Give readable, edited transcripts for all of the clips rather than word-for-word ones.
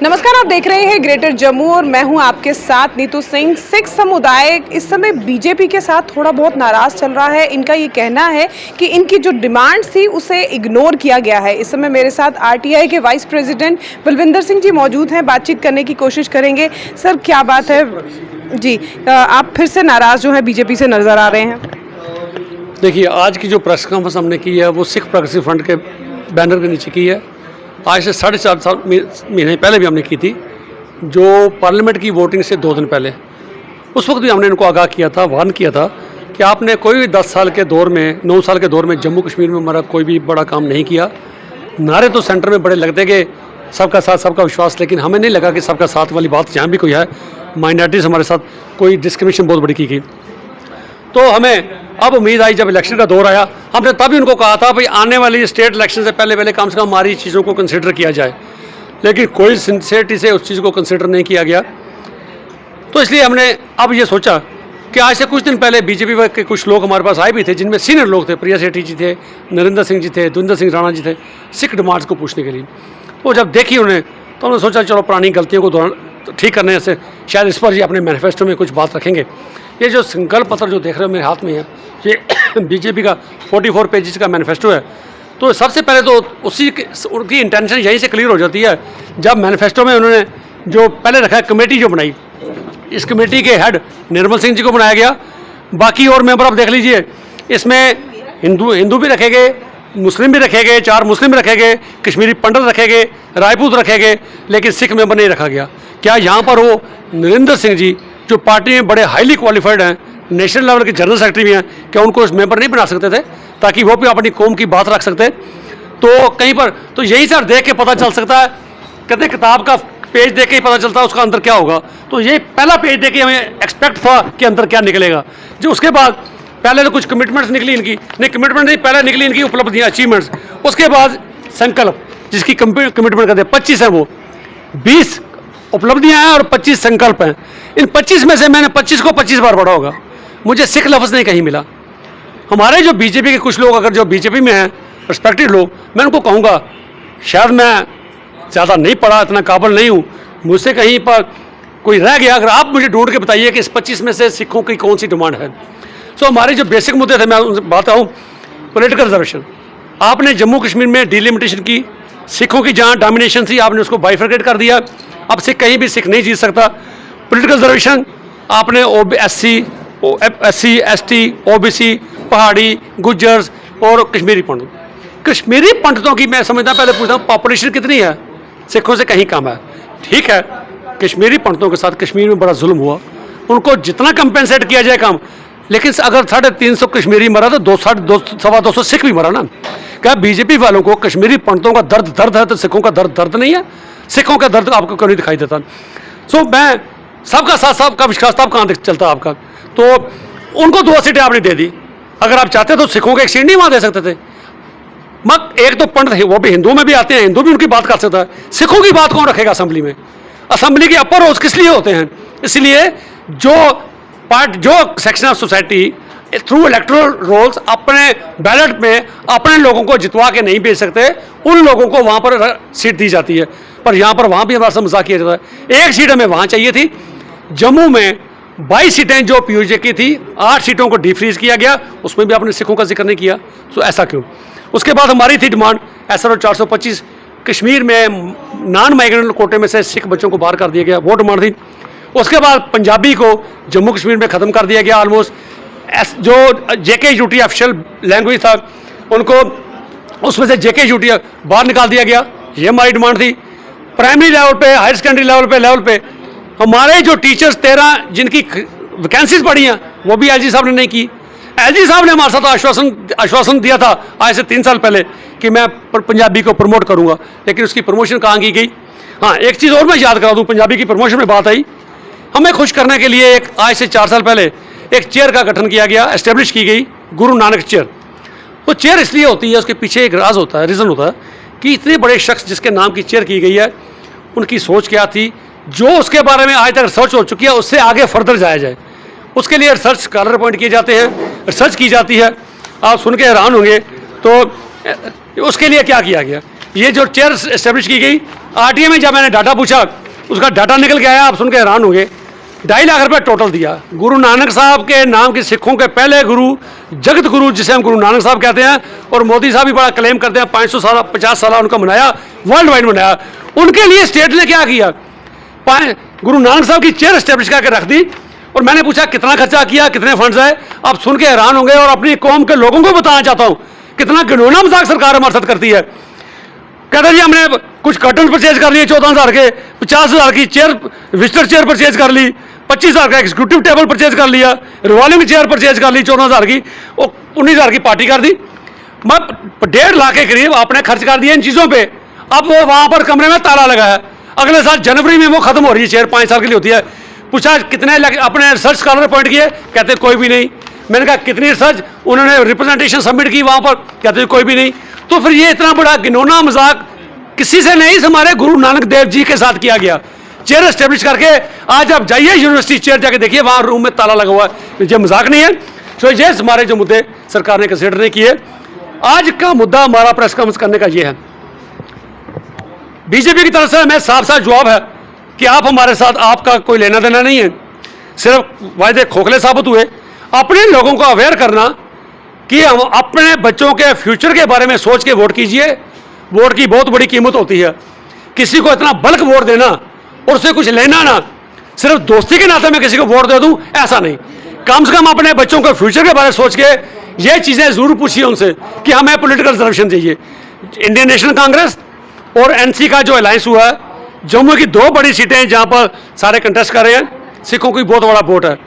नमस्कार, आप देख रहे हैं ग्रेटर जम्मू और मैं हूं आपके साथ नीतू सिंह। सिख समुदाय इस समय बीजेपी के साथ थोड़ा बहुत नाराज चल रहा है। इनका ये कहना है कि इनकी जो डिमांड थी उसे इग्नोर किया गया है। इस समय मेरे साथ आरटीआई के वाइस प्रेसिडेंट बलविंदर सिंह जी मौजूद हैं, बातचीत करने की कोशिश करेंगे। सर, क्या बात है जी, आप फिर से नाराज जो है बीजेपी से नजर आ रहे हैं? देखिए, आज की जो प्रेस कॉन्फ्रेंस हमने की है वो सिख प्रोग्रेसिव फ्रंट के बैनर के नीचे की है। आज से 4.5 महीने पहले भी हमने की थी, जो पार्लियामेंट की वोटिंग से 2 दिन पहले। उस वक्त भी हमने इनको आगाह किया था, वार्न किया था कि आपने कोई भी 10 साल के दौर में, 9 साल के दौर में जम्मू कश्मीर में हमारा कोई भी बड़ा काम नहीं किया। नारे तो सेंटर में बड़े लगते कि सबका साथ सबका विश्वास, लेकिन हमें नहीं लगा कि सबका साथ वाली बात जहाँ भी कोई है, माइनॉरिटीज़ हमारे साथ कोई डिस्क्रिमिनेशन बहुत बड़ी की गई। तो हमें अब उम्मीद आई, जब इलेक्शन का दौर आया, हमने तभी उनको कहा था भाई आने वाली स्टेट इलेक्शन से पहले कम से कम हमारी चीज़ों को कंसिडर किया जाए, लेकिन कोई सिंसियरिटी से उस चीज़ को कंसिडर नहीं किया गया। तो इसलिए हमने अब ये सोचा कि आज से कुछ दिन पहले बीजेपी के कुछ लोग हमारे पास आए भी थे, जिनमें सीनियर लोग थे, प्रिया सेठी जी थे, नरेंद्र सिंह जी थे, दुविंदर सिंह राणा जी थे, सिख डिमांड्स को पूछने के लिए। तो जब देखी उन्हें, तो उन्होंने सोचा चलो पुरानी गलतियों को ठीक करने से शायद इस पर ये अपने मैनिफेस्टो में कुछ बात रखेंगे। ये जो संकल्प पत्र जो देख रहे हो मेरे हाथ में है, ये बीजेपी का 44 पेजेस का मैनिफेस्टो है। तो सबसे पहले तो उनकी इंटेंशन यहीं से क्लियर हो जाती है, जब मैनिफेस्टो में उन्होंने जो पहले रखा है कमेटी जो बनाई, इस कमेटी के हेड निर्मल सिंह जी को बनाया गया। बाकी और मेंबर आप देख लीजिए, इसमें हिंदू भी रखे गए, मुस्लिम भी रखे गए, 4 मुस्लिम रखे गए, कश्मीरी पंडित रखे गए, राजपूत रखे गए, लेकिन सिख मेंबर नहीं रखा गया। क्या यहाँ पर वो नरेंद्र सिंह जी जो पार्टी में बड़े हाईली क्वालिफाइड हैं, नेशनल लेवल के जनरल सेक्रेटरी भी हैं, क्या उनको उस मेंबर नहीं बना सकते थे ताकि वो भी अपनी कौम की बात रख सकते? तो कहीं पर तो यही सर देख के पता चल सकता है, कहते किताब का पेज देख के ही पता चलता है उसका अंदर क्या होगा। तो ये पहला पेज देख के हमें एक्सपेक्ट था कि अंदर क्या निकलेगा। जो उसके बाद पहले तो कुछ कमिटमेंट्स निकली इनकी, नहीं कमिटमेंट नहीं, पहले निकली इनकी उपलब्धियाँ, अचीवमेंट्स। उसके बाद संकल्प, जिसकी कमिटमेंट कहते हैं 25 है, वो 20 उपलब्धियां हैं और 25 संकल्प हैं। इन 25 में से मैंने 25 को 25 बार पढ़ा होगा, मुझे सिख लफ्ज़ नहीं कहीं मिला। हमारे जो बीजेपी के कुछ लोग, अगर जो बीजेपी में हैं रिस्पेक्टेड लोग, मैं उनको कहूँगा शायद मैं ज़्यादा नहीं पढ़ा, इतना काबिल नहीं हूँ, मुझसे कहीं पर कोई रह गया। अगर आप मुझे ढूंढ के बताइए कि इस 25 में से सिखों की कौन सी डिमांड है। सो हमारे जो बेसिक मुद्दे थे, मैं उनसे बात आऊँ, पॉलिटिकल रिजर्वेशन। आपने जम्मू कश्मीर में डिलिमिटेशन की, सिखों की जहाँ डोमिनेशन थी आपने उसको बाइफरकेट कर दिया। अब सिख कहीं भी सिख नहीं जीत सकता। पॉलिटिकल रिजर्वेशन आपने SC ST OBC, पहाड़ी, गुज्जर्स और कश्मीरी पंडितों की मैं समझता पहले पूछता हूँ पॉपुलेशन कितनी है, सिखों से कहीं कम है। ठीक है, कश्मीरी पंडितों के साथ कश्मीर में बड़ा जुल्म हुआ, उनको जितना कंपेंसेट किया जाए कम, लेकिन अगर 350 कश्मीरी मरा तो 200-250 सिख भी मरा ना। क्या बीजेपी वालों को कश्मीरी पंडितों का दर्द है तो सिखों का दर्द नहीं है? सिखों का दर्द आपको क्यों नहीं दिखाई देता? सो मैं सबका साथ सबका विश्वास तब कहाँ चलता आपका? तो उनको 2 सीटें आपने दे दी। अगर आप चाहते तो सिखों के 1 सीट नहीं वहाँ दे सकते थे? मत एक तो पंडित वो भी हिंदू में भी आते हैं, हिंदू भी उनकी बात कर सकता है, सिखों की बात कौन रखेगा असेंबली में? असेंबली के अपर हाउस किस लिए होते हैं? इसलिए जो section of society through electoral rolls अपने बैलेट में अपने लोगों को जितवा के नहीं भेज सकते, उन लोगों को वहाँ पर सीट दी जाती है। पर यहाँ पर वहाँ भी हमारा मजाक किया जाता है। 1 सीट हमें वहाँ चाहिए थी। जम्मू में 22 सीटें जो पीयूजे की थी, 8 सीटों को डिफ्रीज किया गया, उसमें भी आपने सिखों का जिक्र नहीं किया। तो ऐसा क्यों? उसके बाद हमारी थी डिमांड SRO 425, कश्मीर में नॉन माइग्रेंट कोटे में से सिख बच्चों को बाहर कर दिया गया, वो डिमांड थी। उसके बाद पंजाबी को जम्मू कश्मीर में ख़त्म कर दिया गया ऑलमोस्ट। जो JK-UT ऑफिशियल लैंग्वेज था, उनको उसमें से JK-UT बाहर निकाल दिया गया, ये हमारी डिमांड थी। प्राइमरी लेवल पे, हायर सेकेंडरी लेवल पे हमारे जो टीचर्स 13 जिनकी वैकेंसीज पड़ी हैं, वो भी LG साहब ने नहीं की। LG साहब ने हमारे साथ आश्वासन दिया था आज से 3 साल पहले कि मैं पंजाबी को प्रमोट करूंगा, लेकिन उसकी प्रमोशन कहाँ की गई? हाँ, एक चीज़ और मैं याद करा दूँ, पंजाबी की प्रमोशन में बात आई, हमें खुश करने के लिए आज से 4 साल पहले एक चेयर का गठन किया गया, एस्टेब्लिश की गई, गुरु नानक चेयर। वो चेयर इसलिए होती है, उसके पीछे एक राज होता है, रीज़न होता है कि इतने बड़े शख्स जिसके नाम की चेयर की गई है, उनकी सोच क्या थी, जो उसके बारे में आज तक रिसर्च हो चुकी है उससे आगे फर्दर जाया जाए। उसके लिए रिसर्च स्कॉलर अपॉइंट किए जाते हैं, रिसर्च की जाती है। आप सुन के हैरान होंगे। तो उसके लिए क्या किया गया? ये जो चेयर एस्टेब्लिश की गई, आरटीए में जब मैंने डाटा पूछा, उसका डाटा निकल के आया, आप सुन के हैरान होंगे, 2.5 लाख रुपये टोटल दिया। गुरु नानक साहब के नाम के सिखों के पहले गुरु, जगत गुरु जिसे हम गुरु नानक साहब कहते हैं, और मोदी साहब भी बड़ा क्लेम करते हैं 500 साल 50 साल उनका मनाया, वर्ल्ड वाइड मनाया। उनके लिए स्टेट ने क्या किया, गुरु नानक साहब की चेयर एस्टेब्लिश करके रख दी। और मैंने पूछा कितना खर्चा किया, कितने फंड्स है, आप सुन के हैरान होंगे। और अपनी कौम के लोगों को बताना चाहता हूं कितना घिनौना मजाक सरकार हमारे साथ करती है। कहते जी हमने कुछ कर्टन परचेज कर लिए 14,000 के, 50,000 की चेयर, विजिटर चेयर परचेज कर ली, 25,000 का एग्जीक्यूटिव टेबल परचेज कर लिया, रिवॉल्विंग चेयर परचेज कर ली 14,000 की, और 19,000 की पार्टी कर दी। मैं 1.5 लाख के करीब आपने खर्च कर दिया इन चीज़ों पे। अब वो वहाँ पर कमरे में ताला लगा है, अगले साल जनवरी में वो खत्म हो रही है चेयर, 5 साल के लिए होती है। पूछा कितने अपने रिसर्च स्कॉलर पॉइंट किए, कहते कोई भी नहीं। मैंने कहा कितनी रिसर्च, उन्होंने रिप्रेजेंटेशन सबमिट की वहाँ पर, कहते कोई भी नहीं। तो फिर ये इतना बड़ा घिनौना मजाक किसी से नहीं, हमारे गुरु नानक देव जी के साथ किया गया। चेयर एस्टेब्लिश करके आज आप जाइए यूनिवर्सिटी चेयर जाके देखिए, वहाँ रूम में ताला लगा हुआ है। ये मजाक नहीं है। तो ये हमारे जो मुद्दे सरकार ने कंसिडर नहीं किए। आज का मुद्दा हमारा प्रेस कॉन्फ्रेंस करने का ये है, बीजेपी की तरफ से हमें साफ साफ जवाब है कि आप हमारे साथ, आपका कोई लेना देना नहीं है, सिर्फ वायदे खोखले साबित हुए। अपने लोगों को अवेयर करना कि हम अपने बच्चों के फ्यूचर के बारे में सोच के वोट कीजिए। वोट की बहुत बड़ी कीमत होती है, किसी को इतना बल्क वोट देना और उससे कुछ लेना ना, सिर्फ दोस्ती के नाते मैं किसी को वोट दे दूं, ऐसा नहीं। कम से कम अपने बच्चों के फ्यूचर के बारे में सोच के ये चीज़ें जरूर पूछिए उनसे कि हमें पॉलिटिकल रिजर्वेशन चाहिए। इंडियन नेशनल कांग्रेस और एनसी का जो अलायंस हुआ है, जम्मू की 2 बड़ी सीटें हैं जहां पर सारे कंटेस्ट कर रहे हैं, सिखों की बहुत बड़ा वोट है।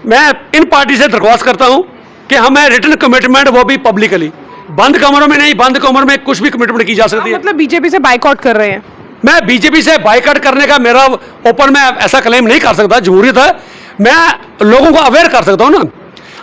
मैं इन पार्टी से दरख्वास्त करता हूं कि हमें रिटर्न कमिटमेंट, वो भी पब्लिकली, बंद कमरों में नहीं, बंद कमरों में कुछ भी कमिटमेंट की जा सकती है। मतलब बीजेपी से बाइकआउट कर रहे हैं? मैं बीजेपी से बाइकआउट करने का मेरा ओपन में ऐसा क्लेम नहीं कर सकता, जमहूरियत है। मैं लोगों को अवेयर कर सकता हूं ना।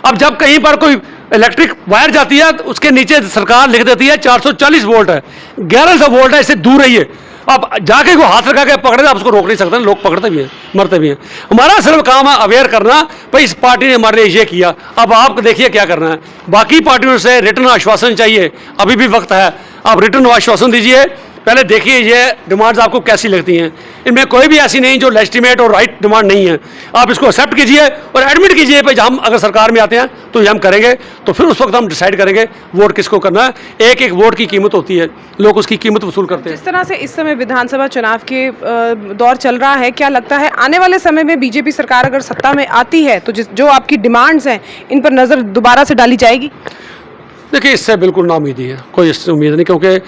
अब जब कहीं पर कोई इलेक्ट्रिक वायर जाती है तो उसके नीचे सरकार लिख देती है 440 वोल्ट है, 1100 वोल्ट है, इससे दूर रहिए। अब जाके को हाथ लगा के पकड़े, आप उसको रोक नहीं सकते, लोग पकड़ते भी हैं, मरते भी हैं। हमारा सिर्फ काम है अवेयर करना, भाई इस पार्टी ने हमारे लिए ये किया, अब आप देखिए क्या करना है। बाकी पार्टियों से रिटर्न आश्वासन चाहिए, अभी भी वक्त है, आप रिटर्न आश्वासन दीजिए। पहले देखिए ये डिमांड्स आपको कैसी लगती हैं, इनमें कोई भी ऐसी नहीं जो लेजिटिमेट और राइट डिमांड नहीं है। आप इसको एक्सेप्ट कीजिए और एडमिट कीजिए भाई हम अगर सरकार में आते हैं तो ये हम करेंगे। तो फिर उस वक्त हम डिसाइड करेंगे वोट किसको करना है। एक एक वोट की कीमत होती है, लोग उसकी कीमत वसूल करते हैं। जिस तरह से इस समय विधानसभा चुनाव के दौर चल रहा है, क्या लगता है आने वाले समय में बीजेपी सरकार अगर सत्ता में आती है तो जो आपकी डिमांड्स हैं इन पर नज़र दोबारा से डाली जाएगी? देखिए इससे बिल्कुल नाउमीदी है, कोई इससे उम्मीद नहीं, क्योंकि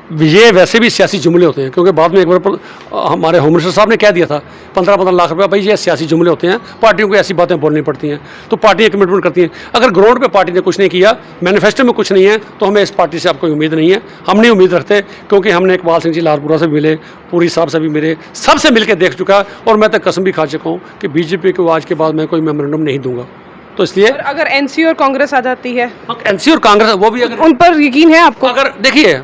ये वैसे भी सियासी जुमले होते हैं। क्योंकि बाद में एक बार हमारे होम मिनिस्टर साहब ने कह दिया था 15-15 लाख रुपया, भाई ये सियासी जुमले होते हैं, पार्टियों को ऐसी बातें बोलनी पड़ती हैं, तो पार्टियाँ कमिटमेंट करती हैं। अगर ग्राउंड पे पार्टी ने कुछ नहीं किया, मैनिफेस्टो में कुछ नहीं है, तो हमें इस पार्टी से आपको उम्मीद नहीं है। हम नहीं उम्मीद रखते, क्योंकि हमने इकबाल सिंह जी लालपुरा से भी मिले, पूरी साहब से भी मिले, सबसे मिल के देख चुका, और मैं तो कसम भी खा चुका हूँ कि बीजेपी को आज के बाद मैं कोई मेमोरेंडम नहीं दूंगा। तो इसलिए अगर एनसी और कांग्रेस आ जाती है, एनसी और कांग्रेस वो भी, अगर उन पर यकीन है आपको? अगर देखिए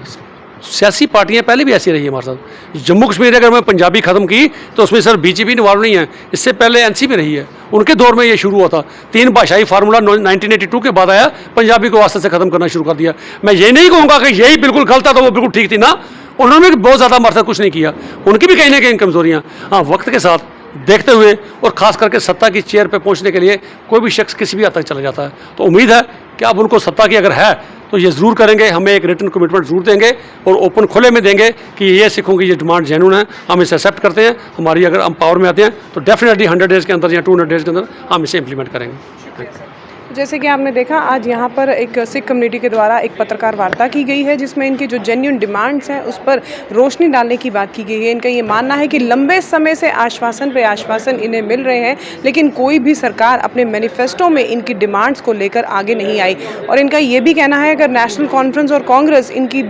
सियासी पार्टियां पहले भी ऐसी रही है हमारे साथ। जम्मू कश्मीर अगर मैं पंजाबी खत्म की तो उसमें सर बीजेपी इन्वॉल्व नहीं है, इससे पहले एनसीपी रही है, उनके दौर में ये शुरू हुआ था। 3 भाषाई फार्मूला 1982 के बाद आया, पंजाबी को वास्ते से खत्म करना शुरू कर दिया। मैं ये नहीं कहूँगा कि यही बिल्कुल गलत था तो वो बिल्कुल ठीक थी ना, उन्होंने भी बहुत ज़्यादा हमारे साथ कुछ नहीं किया, उनकी भी कहीं ना कहीं कमजोरियाँ। हाँ, वक्त के साथ देखते हुए और खास करके सत्ता की चेयर पे पहुंचने के लिए कोई भी शख्स किसी भी हद तक चला जाता है। तो उम्मीद है कि अब उनको सत्ता की अगर है तो ये ज़रूर करेंगे, हमें एक रिटर्न कमिटमेंट ज़रूर देंगे और ओपन खुले में देंगे कि ये सिखों की ये डिमांड जेन्युइन है, हम इसे एक्सेप्ट करते हैं। हमारी अगर हम पावर में आते हैं तो डेफिनेटली 100 डेज़ के अंदर या 200 डेज़ के अंदर हम इसे इम्प्लीमेंट करेंगे। जैसे कि आपने देखा आज यहाँ पर एक सिख कम्युनिटी के द्वारा एक पत्रकार वार्ता की गई है जिसमें इनकी जो जेन्युइन डिमांड्स हैं उस पर रोशनी डालने की बात की गई है। इनका ये मानना है कि लंबे समय से आश्वासन पे आश्वासन इन्हें मिल रहे हैं, लेकिन कोई भी सरकार अपने मैनिफेस्टो में इनकी डिमांड्स को लेकर आगे नहीं आई। और इनका ये भी कहना है अगर नेशनल कॉन्फ्रेंस और कांग्रेस इनकी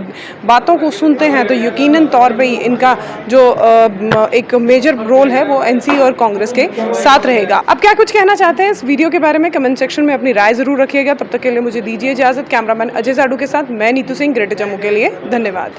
बातों को सुनते हैं तो यकीनन तौर पर इनका जो एक मेजर रोल है वो एनसी और कांग्रेस के साथ रहेगा। अब क्या कुछ कहना चाहते हैं इस वीडियो के बारे में कमेंट सेक्शन में अपनी राय जरूर रखिएगा। तब तक के लिए मुझे दीजिए इजाजत। कैमरामैन अजय साडू के साथ मैं नीतू सिंह, ग्रेटर जम्मू के लिए धन्यवाद।